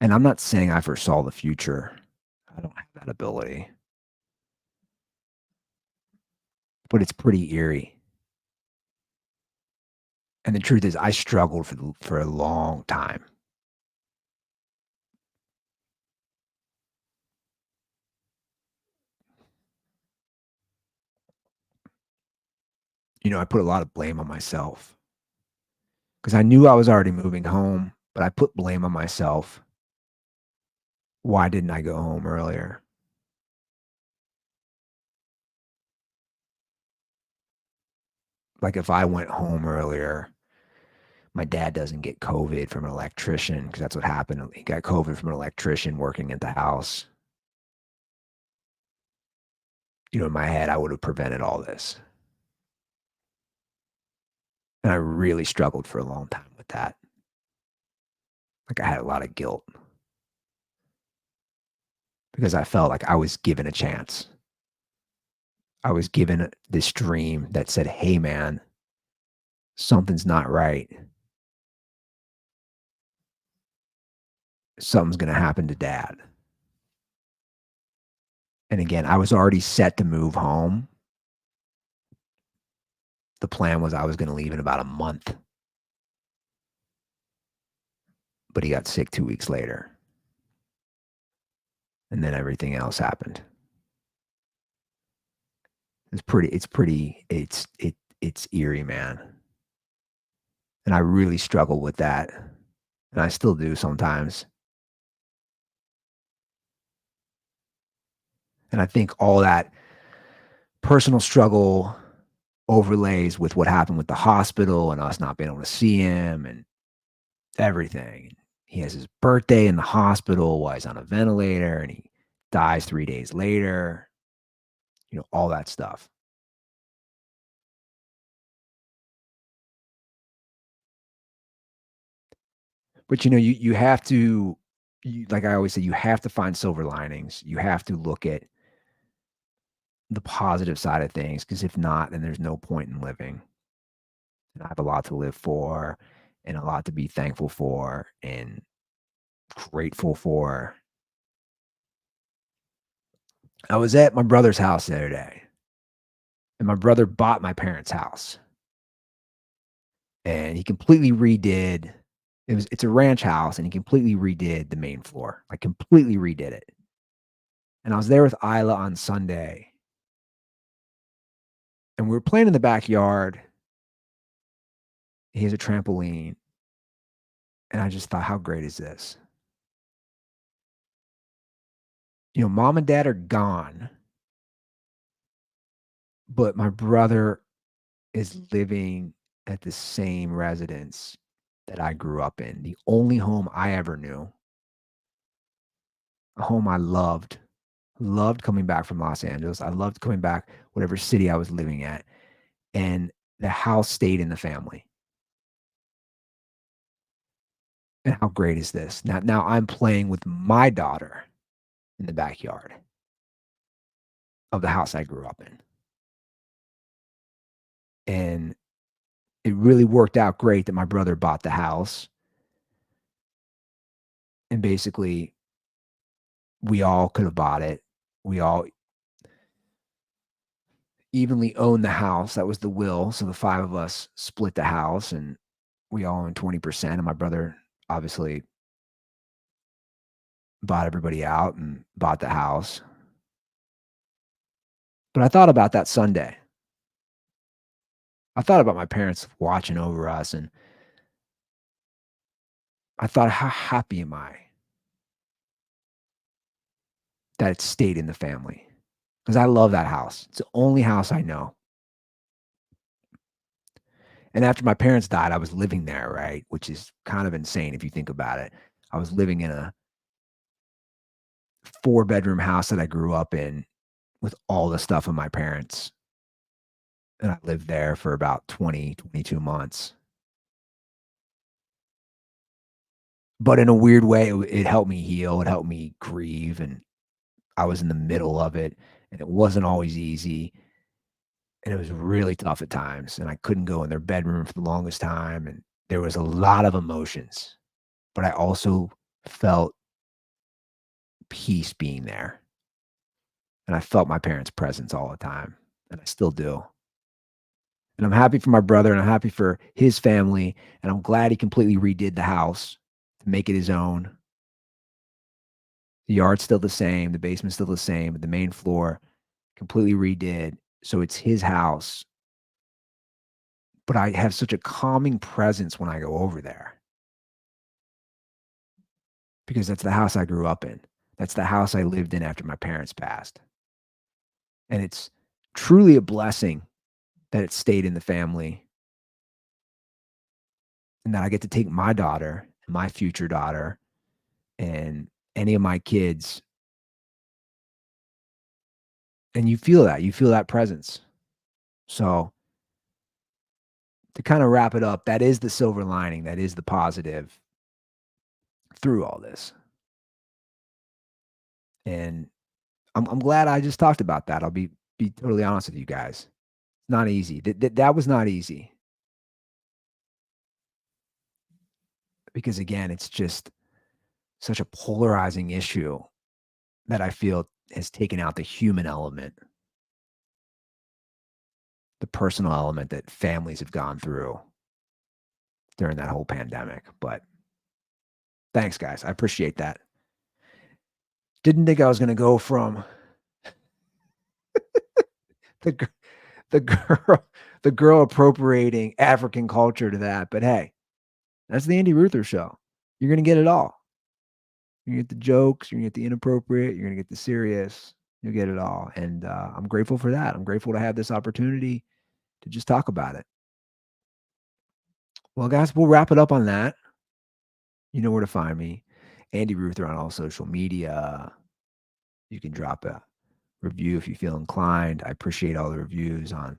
And I'm not saying I foresaw the future. I don't have that ability. But it's pretty eerie. And the truth is, I struggled for a long time. I put a lot of blame on myself because I knew I was already moving home, but I put blame on myself. Why didn't I go home earlier? Like if I went home earlier, my dad doesn't get COVID from an electrician because that's what happened. He got COVID from an electrician working at the house. In my head, I would have prevented all this. And I really struggled for a long time with that. Like I had a lot of guilt because I felt like I was given a chance. I was given this dream that said, hey, man, something's not right. Something's going to happen to Dad. And again, I was already set to move home. The plan was I was going to leave in about a month. But he got sick 2 weeks later. And then everything else happened. It's eerie, man. And I really struggle with that. And I still do sometimes. And I think all that personal struggle overlays with what happened with the hospital and us not being able to see him and everything. He has his birthday in the hospital while he's on a ventilator and he dies 3 days later. All that stuff. But you have to, like I always say, you have to find silver linings. You have to look at the positive side of things because if not, then there's no point in living. And I have a lot to live for and a lot to be thankful for and grateful for. I was at my brother's house the other day, and my brother bought my parents' house. And he completely redid it's a ranch house, and he completely redid the main floor. Like, completely redid it. And I was there with Isla on Sunday. And we were playing in the backyard. He has a trampoline. And I just thought, how great is this? Mom and dad are gone. But my brother is living at the same residence that I grew up in, the only home I ever knew, a home I loved. Loved coming back from Los Angeles. I loved coming back, whatever city I was living at. And the house stayed in the family. And how great is this? Now I'm playing with my daughter in the backyard of the house I grew up in. And it really worked out great that my brother bought the house. And basically, we all could have bought it. We all evenly owned the house. That was the will. So the 5 of us split the house and we all owned 20%. And my brother obviously bought everybody out and bought the house. But I thought about that Sunday. I thought about my parents watching over us, and I thought, how happy am I that it stayed in the family? Because I love that house. It's the only house I know. And after my parents died, I was living there, right? Which is kind of insane if you think about it. I was living in a 4-bedroom house that I grew up in with all the stuff of my parents. And I lived there for about 20, 22 months. But in a weird way, it helped me heal. It helped me grieve. And I was in the middle of it. And it wasn't always easy. And it was really tough at times. And I couldn't go in their bedroom for the longest time. And there was a lot of emotions. But I also felt peace being there. And I felt my parents' presence all the time. And I still do. And I'm happy for my brother, and I'm happy for his family. And I'm glad he completely redid the house to make it his own. The yard's still the same. The basement's still the same. But the main floor completely redid. So it's his house. But I have such a calming presence when I go over there. Because that's the house I grew up in. That's the house I lived in after my parents passed. And it's truly a blessing that it stayed in the family. And that I get to take my daughter, my future daughter, and any of my kids. And you feel that presence. So to kind of wrap it up, that is the silver lining. That is the positive through all this. And I'm glad I just talked about that. I'll be totally honest with you guys. It's not easy. That was not easy. Because again, it's just such a polarizing issue that I feel has taken out the human element, the personal element that families have gone through during that whole pandemic. But thanks, guys. I appreciate that. Didn't think I was going to go from the girl appropriating African culture to that. But hey, that's the Andy Ruther show. You're going to get it all. You're going to get the jokes. You're going to get the inappropriate. You're going to get the serious. You'll get it all. And I'm grateful for that. I'm grateful to have this opportunity to just talk about it. Well, guys, we'll wrap it up on that. You know where to find me. Andy Ruther on all social media. You can drop a review if you feel inclined. I appreciate all the reviews on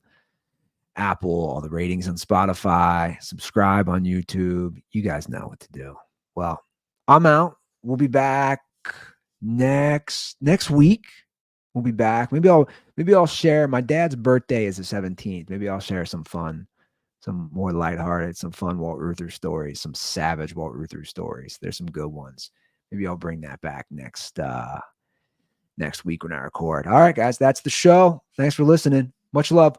Apple, all the ratings on Spotify, subscribe on YouTube. You guys know what to do. Well, I'm out. We'll be back next week. We'll be back. Maybe I'll share. My dad's birthday is the 17th. Maybe I'll share some fun, some more lighthearted, some fun Walt Ruther stories, some savage Walt Ruther stories. There's some good ones. Maybe I'll bring that back next week when I record. All right, guys, that's the show. Thanks for listening. Much love.